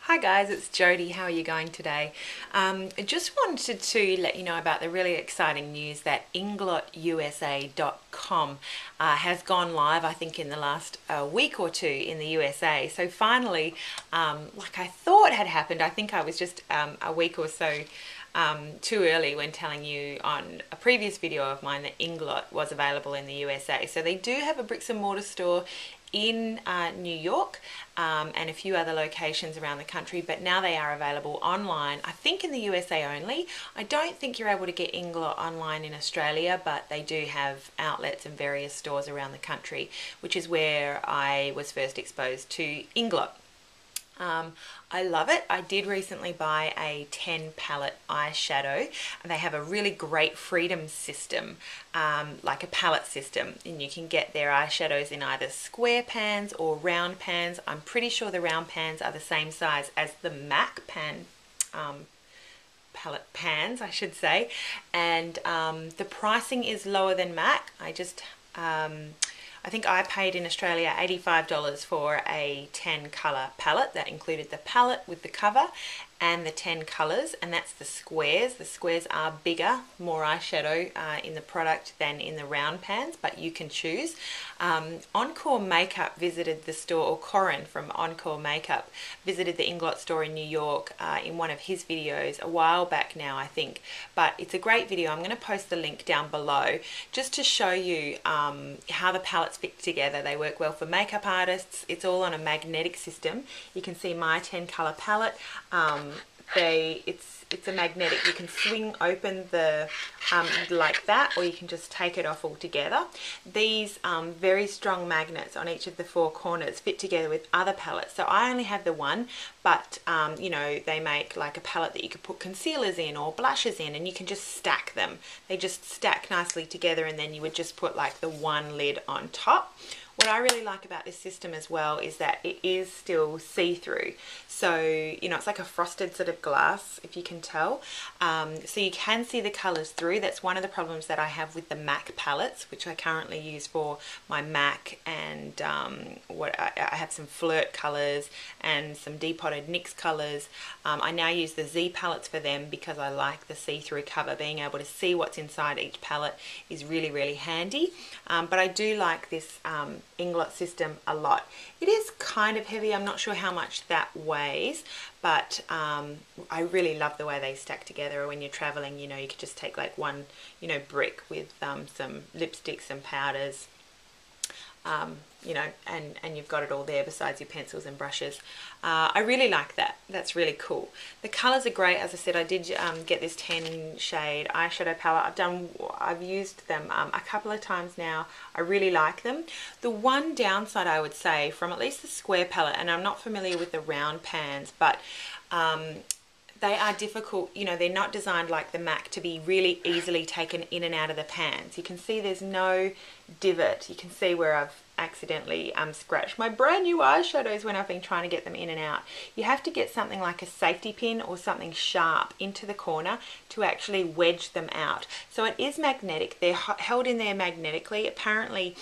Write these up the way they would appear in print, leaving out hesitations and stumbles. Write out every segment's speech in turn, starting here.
Hi guys, it's Jody. How are you going today? I just wanted to let you know about the really exciting news that InglotUSA.com has gone live, I think, in the last week or two in the USA. So finally, like I thought had happened, I think I was just a week or so too early when telling you on a previous video of mine that Inglot was available in the USA. So they do have a bricks and mortar store in New York and a few other locations around the country, but now they are available online, I think in the USA only. I don't think you're able to get Inglot online in Australia, but they do have outlets and various stores around the country, which is where I was first exposed to Inglot. I love it. I did recently buy a 10 palette eyeshadow, and they have a really great freedom system, like a palette system, and you can get their eyeshadows in either square pans or round pans. I'm pretty sure the round pans are the same size as the MAC pan palette pans, I should say, and the pricing is lower than MAC. I think I paid in Australia $85 for a 10 colour palette. That included the palette with the cover and the 10 colours, and that's the squares. The squares are bigger, more eyeshadow in the product than in the round pans, but you can choose. EnkoreMakeup visited the store, or Koren from EnkoreMakeup visited the Inglot store in New York in one of his videos a while back now, I think. But it's a great video. I'm going to post the link down below just to show you how the palettes fit together. They work well for makeup artists. It's all on a magnetic system. You can see my 10 colour palette. It's a magnetic. You can swing open the like that, or you can just take it off altogether. These very strong magnets on each of the four corners fit together with other palettes. So I only have the one, but you know, they make like a palette that you could put concealers in or blushes in, and you can just stack them. They just stack nicely together, and then you would just put like the one lid on top. What I really like about this system as well is that it is still see-through. So, you know, it's like a frosted sort of glass, if you can tell. So you can see the colours through. That's one of the problems that I have with the MAC palettes, which I currently use for my MAC, and I have some Flirt colours and some Depotted NYX colours. I now use the Z palettes for them because I like the see-through cover. Being able to see what's inside each palette is really, really handy. But I do like this Inglot system a lot. It is kind of heavy. I'm not sure how much that weighs, but I really love the way they stack together. When you're traveling, you know, you could just take like one, you know, brick with some lipsticks, some powders, you know, and you've got it all there besides your pencils and brushes. I really like that. That's really cool. The colours are great. As I said, I did get this 10 shade eyeshadow palette. I've used them a couple of times now. I really like them. The one downside I would say from at least the square palette, and I'm not familiar with the round pans, but they are difficult. You know, they're not designed like the MAC to be really easily taken in and out of the pans. You can see there's no divot. You can see where I've accidentally scratched my brand new eyeshadows when I've been trying to get them in and out. You have to get something like a safety pin or something sharp into the corner to actually wedge them out. So it is magnetic. They're held in there magnetically. Apparently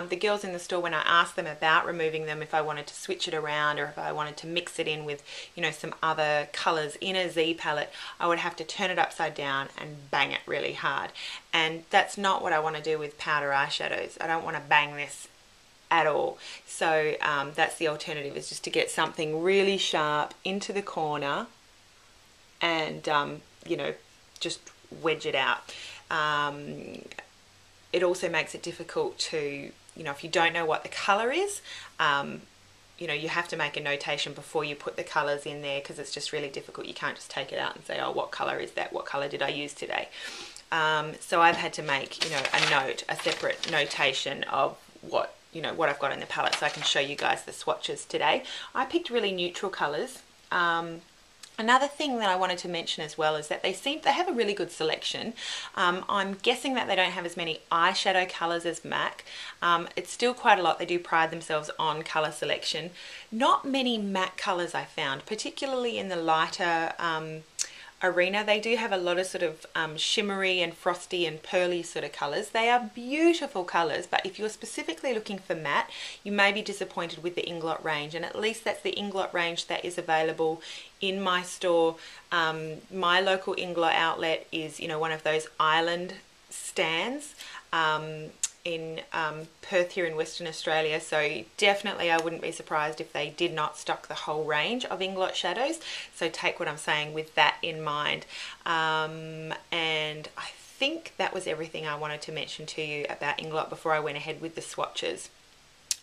the girls in the store, when I asked them about removing them, if I wanted to switch it around or if I wanted to mix it in with, you know, some other colors in a Z palette, I would have to turn it upside down and bang it really hard. And that's not what I want to do with powder eyeshadows. I don't want to bang this at all. So that's the alternative, is just to get something really sharp into the corner and you know, just wedge it out. It also makes it difficult to, you know, if you don't know what the color is, you know, you have to make a notation before you put the colors in there, because it's just really difficult. You can't just take it out and say, oh, what color is that? What color did I use today? So I've had to make, you know, a separate notation of what, you know, what I've got in the palette, so I can show you guys the swatches today. I picked really neutral colors. Another thing that I wanted to mention as well is that they have a really good selection. I'm guessing that they don't have as many eyeshadow colors as MAC. It's still quite a lot. They do pride themselves on color selection. Not many MAC colors I found, particularly in the lighter arena. They do have a lot of sort of shimmery and frosty and pearly sort of colours. They are beautiful colours, but if you're specifically looking for matte, you may be disappointed with the Inglot range, and at least that's the Inglot range that is available in my store. My local Inglot outlet is, you know, one of those island stands in Perth here in Western Australia, so definitely I wouldn't be surprised if they did not stock the whole range of Inglot shadows, so take what I'm saying with that in mind. And I think that was everything I wanted to mention to you about Inglot before I went ahead with the swatches.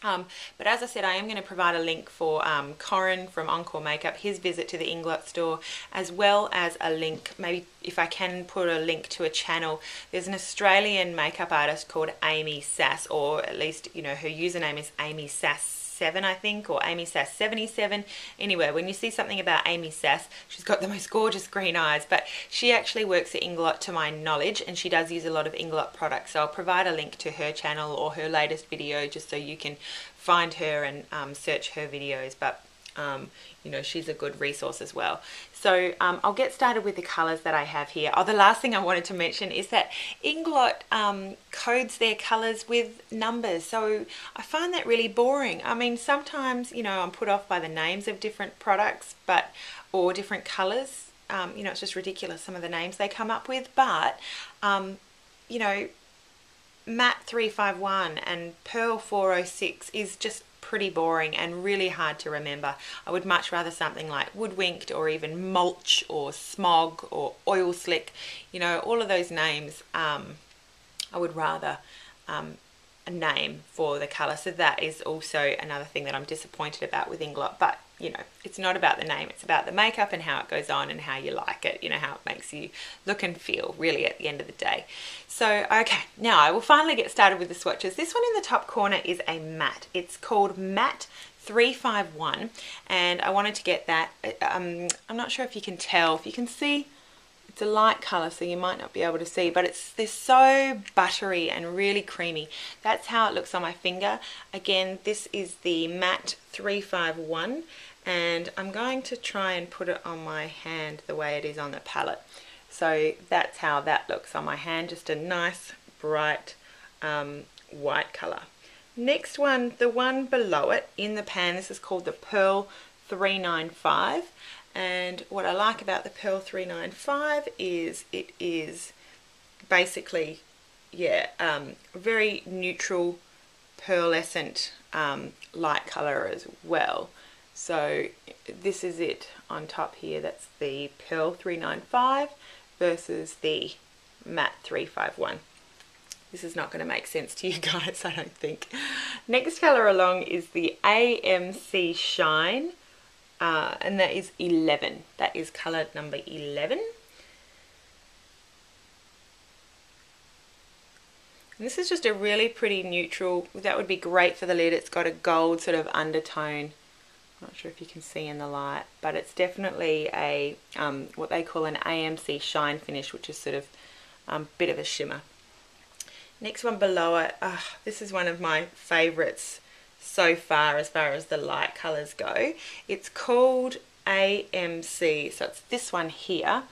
But as I said, I am going to provide a link for Koren from EnkoreMakeup, his visit to the Inglot store, as well as a link, maybe if I can put a link to a channel. There's an Australian makeup artist called Amy Sass, or at least, you know, her username is Amy Sass 7, I think, or Amy Sass 77. Anyway, when you see something about Amy Sass, she's got the most gorgeous green eyes, but she actually works at Inglot to my knowledge, and she does use a lot of Inglot products, so I'll provide a link to her channel or her latest video just so you can find her and search her videos. But you know, she's a good resource as well. So I'll get started with the colors that I have here. Oh, the last thing I wanted to mention is that Inglot codes their colors with numbers, so I find that really boring. I mean, sometimes, you know, I'm put off by the names of different products, but or different colors. You know, it's just ridiculous, some of the names they come up with. But you know, Matte 351 and Pearl 406 is just pretty boring and really hard to remember. I would much rather something like Woodwinked or even Mulch or Smog or Oil Slick. You know, all of those names, I would rather a name for the colour. So that is also another thing that I'm disappointed about with Inglot. But, you know, it's not about the name, it's about the makeup and how it goes on and how you like it, you know, how it makes you look and feel, really, at the end of the day. So, okay, now I will finally get started with the swatches. This one in the top corner is a matte. It's called Matte 351, and I wanted to get that. I'm not sure if you can tell. If you can see, it's a light colour, so you might not be able to see, but they're so buttery and really creamy. That's how it looks on my finger. Again, this is the Matte 351, and I'm going to try and put it on my hand the way it is on the palette. So that's how that looks on my hand, just a nice bright white colour. Next one, the one below it in the pan, this is called the Pearl 395. And what I like about the Pearl 395 is it is basically, yeah, very neutral pearlescent light colour as well. So this is it on top here. That's the Pearl 395 versus the Matte 351. This is not going to make sense to you guys, I don't think. Next colour along is the AMC Shine. And that is 11. That is colour number 11. And this is just a really pretty neutral. That would be great for the lid. It's got a gold sort of undertone. I'm not sure if you can see in the light, but it's definitely a what they call an AMC Shine finish, which is sort of a bit of a shimmer. Next one below it, this is one of my favourites so far as the light colours go. It's called AMC, so it's this one here.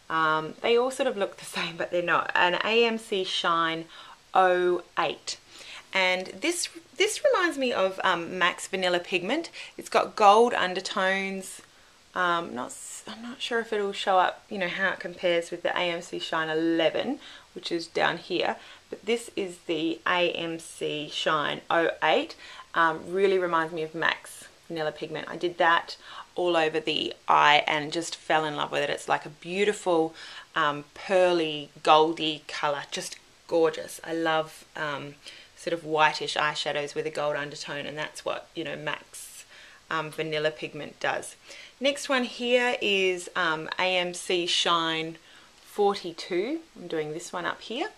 They all sort of look the same, but they're not. An AMC Shine 08. And this reminds me of MAC's Vanilla Pigment. It's got gold undertones. I'm not sure if it'll show up, you know, how it compares with the AMC Shine 11, which is down here. But this is the AMC Shine 08. Really reminds me of MAC's Vanilla Pigment. I did that all over the eye and just fell in love with it. It's like a beautiful pearly goldy colour, just gorgeous. I love sort of whitish eyeshadows with a gold undertone, and that's what, you know, MAC's Vanilla Pigment does. Next one here is AMC Shine 42. I'm doing this one up here.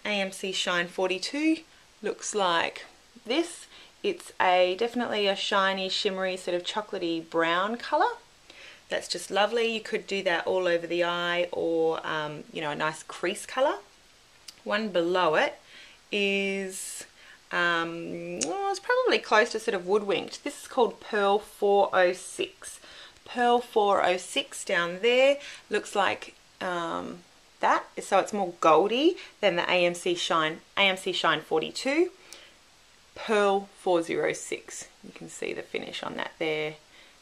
AMC Shine 42 looks like this. It's definitely a shiny, shimmery, sort of chocolatey brown colour. That's just lovely. You could do that all over the eye, or you know, a nice crease colour. One below it is it's probably close to sort of Woodwinked. This is called Pearl 406. Pearl 406 down there. Looks like that. So it's more goldy than the AMC Shine 42. Pearl 406. You can see the finish on that there.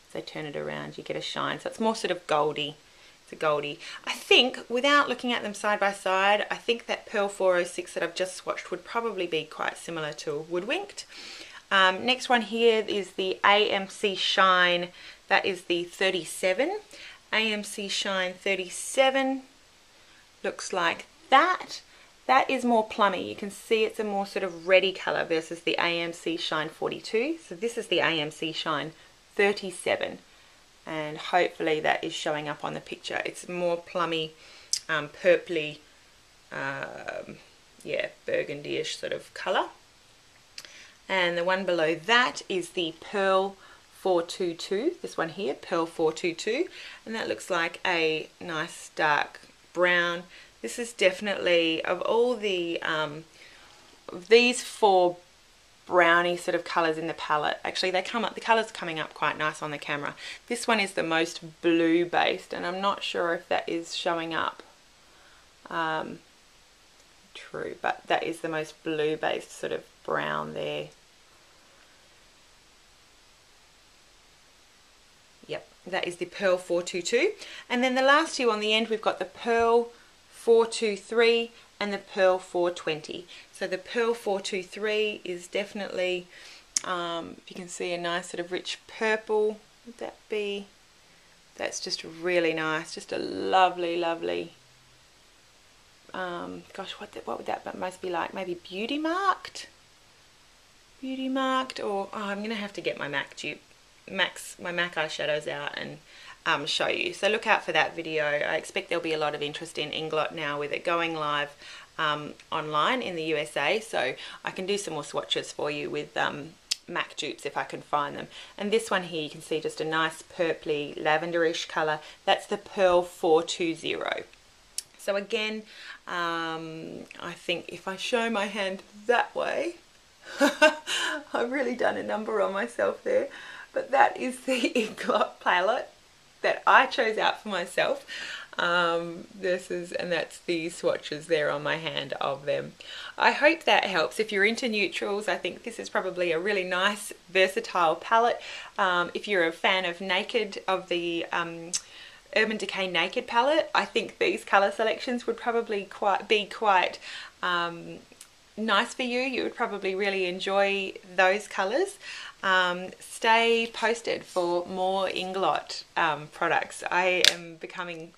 As I turn it around, you get a shine. So it's more sort of goldy. It's a goldy. I think, without looking at them side by side, I think that Pearl 406 that I've just swatched would probably be quite similar to Woodwinked. Next one here is the AMC Shine. That is the 37. AMC Shine 37 looks like that. That is more plummy. You can see it's a more sort of reddy colour versus the AMC Shine 42. So this is the AMC Shine 37. And hopefully that is showing up on the picture. It's more plummy, purpley, yeah, burgundy-ish sort of colour. And the one below that is the Pearl 422. This one here, Pearl 422. And that looks like a nice dark brown. This is definitely, of all the these four browny sort of colours in the palette, actually they come up, the colours coming up quite nice on the camera. This one is the most blue based, and I'm not sure if that is showing up true, but that is the most blue based sort of brown there. Yep, that is the Pearl 422. And then the last two on the end, we've got the Pearl 423 and the Pearl 420. So the Pearl 423 is definitely, if you can see, a nice sort of rich purple. Would that be? That's just really nice. Just a lovely, lovely. Gosh, what would that most be like? Maybe beauty marked, or I'm gonna have to get my MAC eyeshadows out and show you. So look out for that video. I expect there'll be a lot of interest in Inglot now with it going live online in the USA. So I can do some more swatches for you with MAC dupes if I can find them. And this one here, you can see just a nice purpley lavenderish colour. That's the Pearl 420. So again, I think if I show my hand that way, I've really done a number on myself there. But that is the Inglot palette that I chose out for myself. And that's the swatches there on my hand of them. I hope that helps. If you're into neutrals, I think this is probably a really nice, versatile palette. If you're a fan of Naked, of the Urban Decay Naked palette, I think these colour selections would probably be quite nice for you. You would probably really enjoy those colours. Stay posted for more Inglot products. I am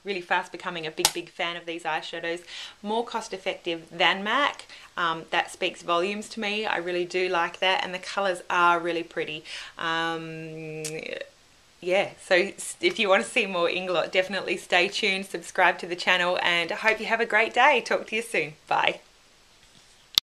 really fast becoming a big fan of these eyeshadows. More cost effective than MAC. That speaks volumes to me. I really do like that, and the colours are really pretty. Yeah, so if you want to see more Inglot, definitely stay tuned, subscribe to the channel, and I hope you have a great day. Talk to you soon. Bye.